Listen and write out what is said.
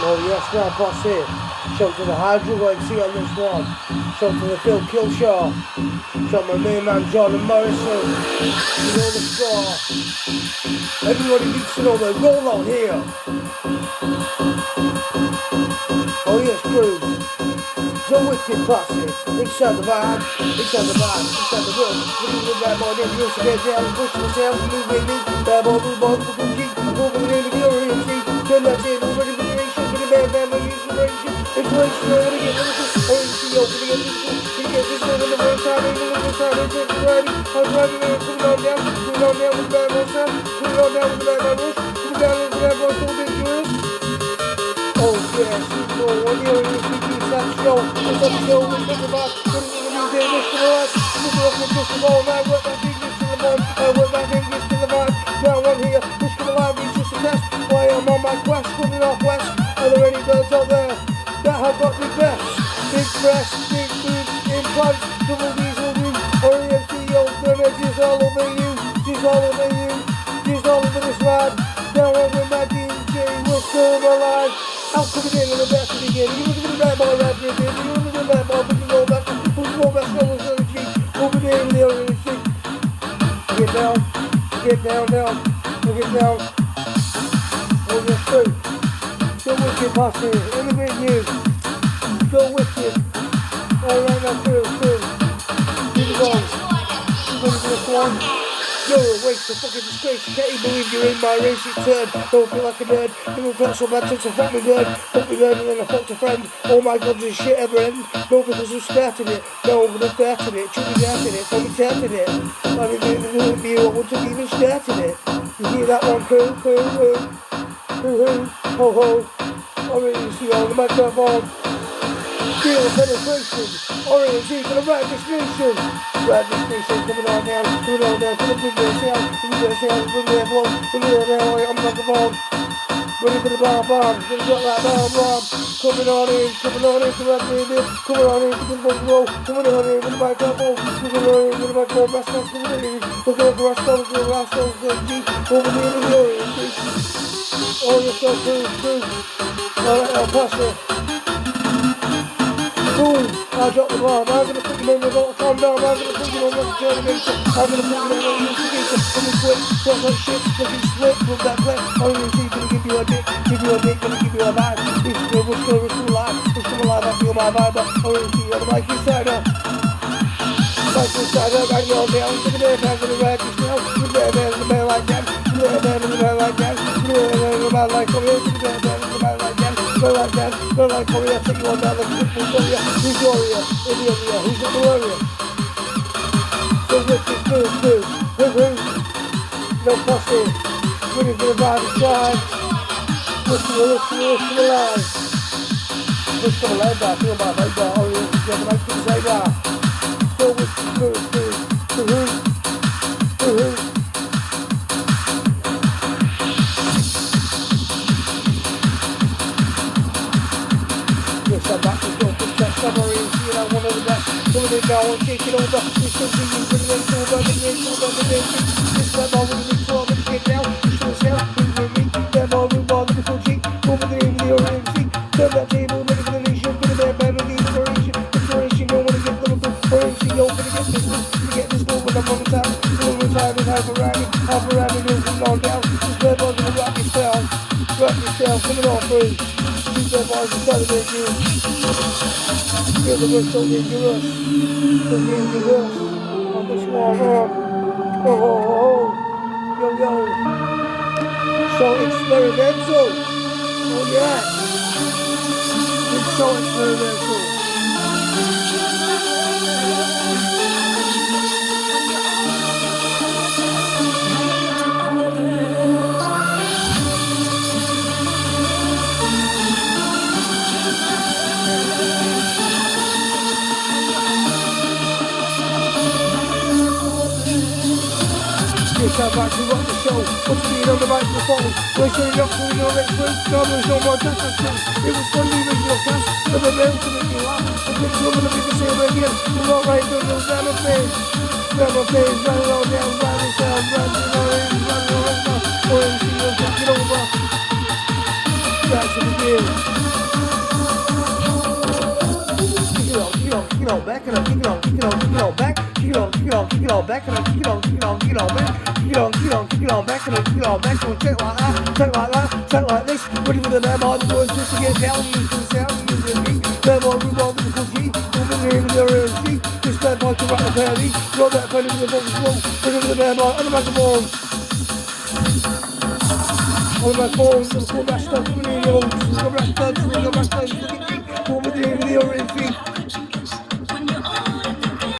Oh yes, now boss here. Shout to the Hydra YC on this one. Shout to the Phil Killshaw. Shout my main man Jordan Morrison. You know the score. Everybody needs to know the roll out here. Oh yes, crew. So wicked classic. Inside the vibe, inside the vibe, inside the room. Moving with that boy, then you'll get down and push myself, move with me. Bad boy, move on, move on, G. Moving in the oria. Turn that table, ready for the nation. For the bad boy, inspiration. Inspiration, I'm gonna get rid of this. Oh, you see, open again, gonna get this one in the first time, in the first time, it's ready. I'm driving there, put it on down with the bad boy sound. Put it on down with the bad boy rush. Put it down with the bad boy, so dangerous. Oh yeah, so one year in this weekly sad show. It's up show, we're thinking about putting in a new day, this to the right. This is up with this and all, now work my fingers to the bone. I work my fingers to the vibe. Now I'm here, this to the live, it's just a test. Why I'm on my quest, coming off west. Are there any birds out there that have got me best? Big breasts, big boobs, implants, double diesel do. OMCO, the edges all over you. Just all over you, just all over this ride. Now I'm with my DJ, we're still alive. I'm coming in with the best of the game. You look at the bad boy right here, baby. You look at the bad boy, put the roll back, put the roll back, go with the G. Over there with the other G. Get down now. Get down. Hold your through. Go wicked, posse. Innovate you. Go wicked. Alright, now through. Here we go. Ready for this one? You're a waste of fucking disgrace. You can't even believe you're in my race. It's turn. Don't feel like a nerd. Don't feel so bad since I fucked me bird. Fucked me bird and then I fucked a friend. Oh my god, does shit ever end? No, because I'm starting it. No, but I'm starting it. Truly starting it. I'm starting it. I didn't even be you. I wouldn't have even started it. You hear that one? Crew. Ho ho. I really see on the microphone. Feel the penetration. Orange for the right destination. Right destination coming on down to the window sound. Bring the flow. Bring the down on the microphone. Ready for the bomb. Gonna drop that bomb. Coming on in to that radio. Coming on in to the roll. Coming on in with the microphone. Coming on in with the microphone. Rascals coming in. Looking at the Rascals, G. Over there in the orange. Oh, you're so cool. Alright, I'll pass it. Boom! I dropped the bomb. I'm gonna put you in with all calm down. I'm gonna put you on the terminator. I'm gonna put you on the instigator. Coming quick, talk like shit, looking split from that clip. I'm gonna give you a dick, gonna give you a vibe. It's still alive. I feel my vibe. I'm gonna see you on the mic inside up. Mic inside up, I go down to the bed, back to the rack, you smell. You better man in the bed like that. You better man in the bed like that. You better man in the bed like that. You better man in the bed like that. Go like that, go like Korea, take you on down like Victoria. Who's Oria? In the area, who's in the area? So wicked, good. No fussing. Ready for the vibe to try. Listen alive. Listen alive, I feel my vibe, Oria. Get the mic to the side, so wicked, good. I'm back to go for that summary and see that one of the best. Coming in now and taking over. It's something you bring in over the nation. This time I will be 12 and get down. It's yourself, bring with me. Them all we want the full G. Over there in the OMC. Turn that table, ready for the nation. Put it there, man, with the inspiration. Inspiration, don't want to get Liverpool. OMC, open to get this one. To get this movement up on the time. Moving time is half a rally, moving on down. This bad boy's gonna rock yourself. Coming on through. These bad boys are trying to make you. Feel the rush so dangerous. On this one, oh. Yo. So experimental. Oh yeah. It's so experimental. Come back to rock the show. What's being on the microphone? We're showing up to your next week. No, there's no more just us. It was fun leaving your cast. Never meant to make you laugh. I think you're gonna be the same again. You're not right, don't know, never face. Never face, run it all down, run it down, run it all over. OMC, we'll take it over. Back to the game. on back, and I kick it on, kick it on, kick it on back, kick it on, kick it on, kick it on back, and I kick it on, kick it on, kick it on back, kick it on, kick it on, kick it on back, and I kick it on back. So take like that, take like that, take like this. Ready for the name on the words just to get down, use the sound, use the beat. Name on, move on with the cookie, move in here with the real sheet. Just stand by to rock the penny, roll that penny with the box roll, bring it to the name on the back of the ball. On the back ball, the full back stuff, the back stuff, the back stuff, the back stuff, the back stuff, the back stuff,